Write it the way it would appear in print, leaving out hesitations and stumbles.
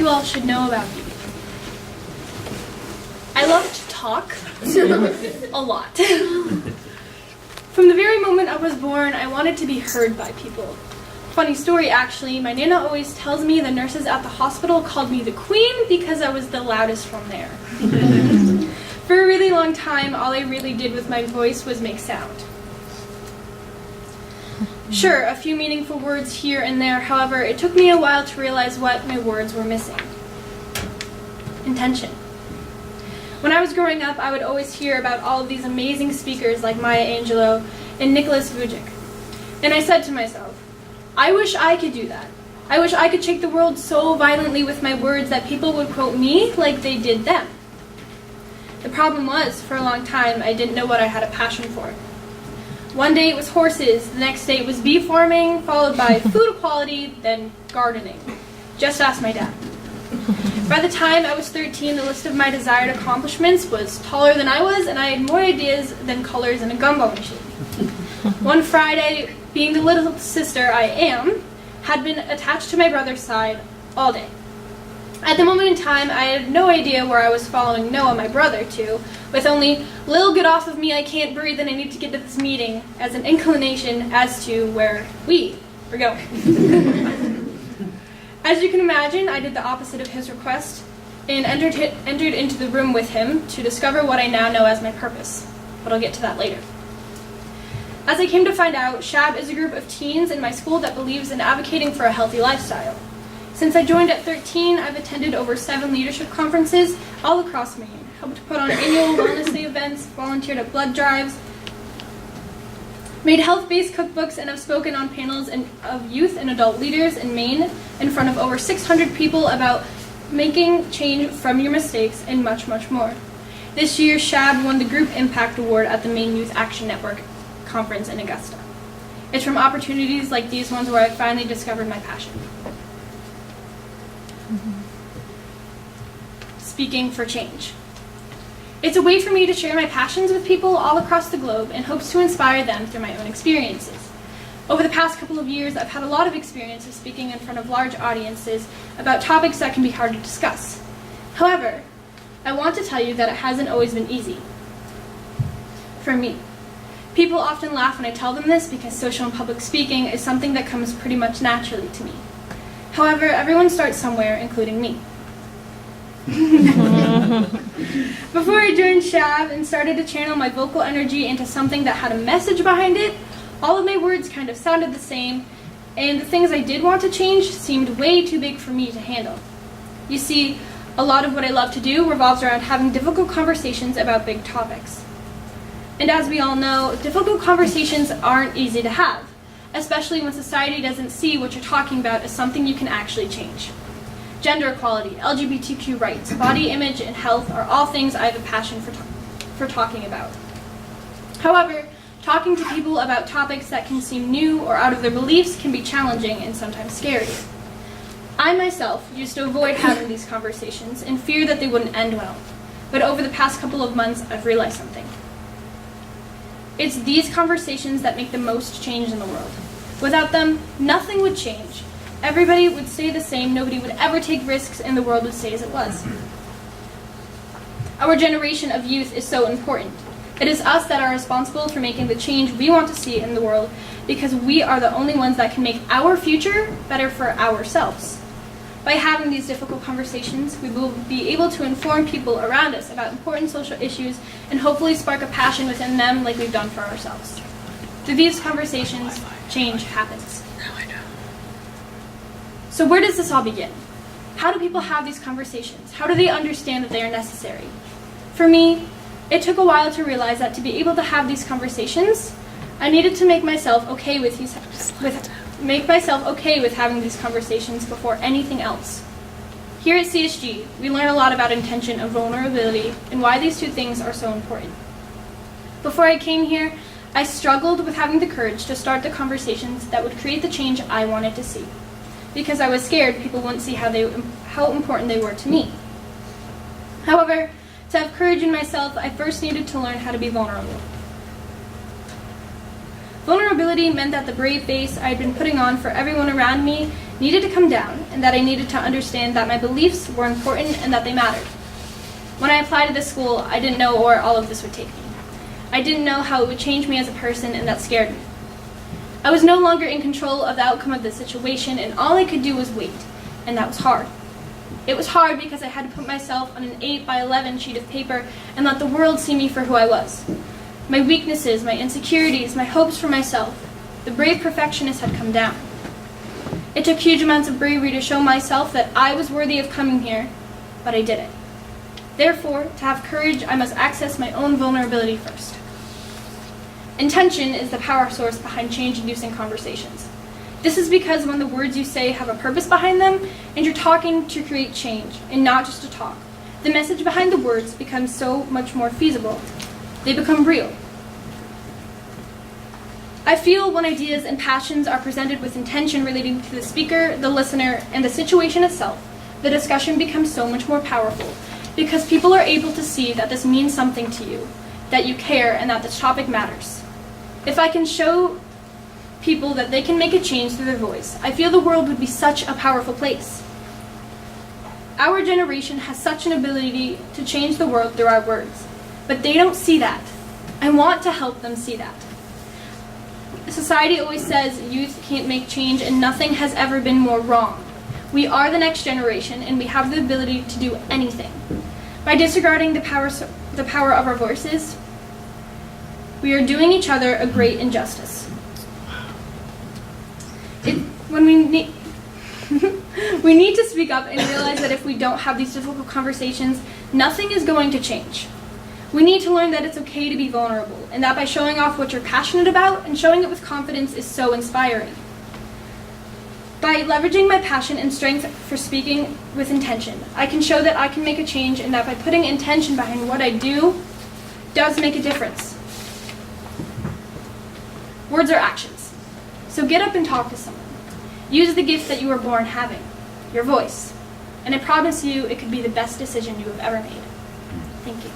you all should know about me. I love to talk a lot. From the very moment I was born, I wanted to be heard by people. Funny story, actually, my Nana always tells me the nurses at the hospital called me the queen because I was the loudest one there. For a really long time, all I really did with my voice was make sound. Sure, a few meaningful words here and there, however, it took me a while to realize what my words were missing. Intention. When I was growing up, I would always hear about all of these amazing speakers like Maya Angelou and Nicholas Vujicic. And I said to myself, I wish I could do that. I wish I could shake the world so violently with my words that people would quote me like they did them. The problem was, for a long time, I didn't know what I had a passion for. One day it was horses, the next day it was bee farming, followed by food equality, then gardening. Just ask my dad. By the time I was 13, the list of my desired accomplishments was taller than I was, and I had more ideas than colors in a gumball machine. One Friday, being the little sister I am, had been attached to my brother's side all day. At the moment in time, I had no idea where I was following Noah, my brother, to, with only, "Lil, get off of me, I can't breathe and I need to get to this meeting," as an inclination as to where we were going. As you can imagine, I did the opposite of his request and entered into the room with him to discover what I now know as my purpose, but I'll get to that later. As I came to find out, SHAB is a group of teens in my school that believes in advocating for a healthy lifestyle. Since I joined at 13, I've attended over 7 leadership conferences all across Maine, helped to put on annual wellness day events, volunteered at blood drives, made health-based cookbooks, and have spoken on panels of youth and adult leaders in Maine in front of over 600 people about making change from your mistakes and much, much more. This year, SHAB won the Group Impact Award at the Maine Youth Action Network conference in Augusta. It's from opportunities like these ones where I finally discovered my passion. Speaking for change. It's a way for me to share my passions with people all across the globe in hopes to inspire them through my own experiences. Over the past couple of years, I've had a lot of experience of speaking in front of large audiences about topics that can be hard to discuss. However, I want to tell you that it hasn't always been easy. For me. People often laugh when I tell them this because social and public speaking is something that comes pretty much naturally to me. However, everyone starts somewhere, including me. Before I joined SHAB and started to channel my vocal energy into something that had a message behind it, all of my words kind of sounded the same, and the things I did want to change seemed way too big for me to handle. You see, a lot of what I love to do revolves around having difficult conversations about big topics. And as we all know, difficult conversations aren't easy to have, especially when society doesn't see what you're talking about as something you can actually change. Gender equality, LGBTQ rights, body image, and health are all things I have a passion for talking about. However, talking to people about topics that can seem new or out of their beliefs can be challenging and sometimes scary. I myself used to avoid having these conversations in fear that they wouldn't end well, but over the past couple of months I've realized something. It's these conversations that make the most change in the world. Without them, nothing would change. Everybody would stay the same, nobody would ever take risks, and the world would stay as it was. Our generation of youth is so important. It is us that are responsible for making the change we want to see in the world because we are the only ones that can make our future better for ourselves. By having these difficult conversations, we will be able to inform people around us about important social issues and hopefully spark a passion within them like we've done for ourselves. Through these conversations, change happens. So where does this all begin? How do people have these conversations? How do they understand that they are necessary? For me, it took a while to realize that to be able to have these conversations, I needed to make myself okay with having these conversations before anything else. Here at CSG, we learn a lot about intention and vulnerability and why these two things are so important. Before I came here, I struggled with having the courage to start the conversations that would create the change I wanted to see, because I was scared people wouldn't see how important they were to me. However, to have courage in myself, I first needed to learn how to be vulnerable. Vulnerability meant that the brave face I had been putting on for everyone around me needed to come down, and that I needed to understand that my beliefs were important and that they mattered. When I applied to this school, I didn't know where all of this would take me. I didn't know how it would change me as a person, and that scared me. I was no longer in control of the outcome of the situation, and all I could do was wait, and that was hard. It was hard because I had to put myself on an 8 by 11 sheet of paper and let the world see me for who I was. My weaknesses, my insecurities, my hopes for myself. The brave perfectionist had come down. It took huge amounts of bravery to show myself that I was worthy of coming here, but I did it. Therefore, to have courage, I must access my own vulnerability first. Intention is the power source behind change-inducing conversations. This is because when the words you say have a purpose behind them, and you're talking to create change, and not just to talk, the message behind the words becomes so much more feasible. They become real. I feel when ideas and passions are presented with intention relating to the speaker, the listener, and the situation itself, the discussion becomes so much more powerful, because people are able to see that this means something to you, that you care, and that this topic matters. If I can show people that they can make a change through their voice, I feel the world would be such a powerful place. Our generation has such an ability to change the world through our words, but they don't see that. I want to help them see that. Society always says youth can't make change, and nothing has ever been more wrong. We are the next generation, and we have the ability to do anything. By disregarding the power of our voices, we are doing each other a great injustice. We need to speak up and realize that if we don't have these difficult conversations, nothing is going to change. We need to learn that it's okay to be vulnerable, and that by showing off what you're passionate about and showing it with confidence is so inspiring. By leveraging my passion and strength for speaking with intention, I can show that I can make a change, and that by putting intention behind what I do does make a difference. Words are actions. So get up and talk to someone. Use the gift that you were born having, your voice. And I promise you it could be the best decision you have ever made. Thank you.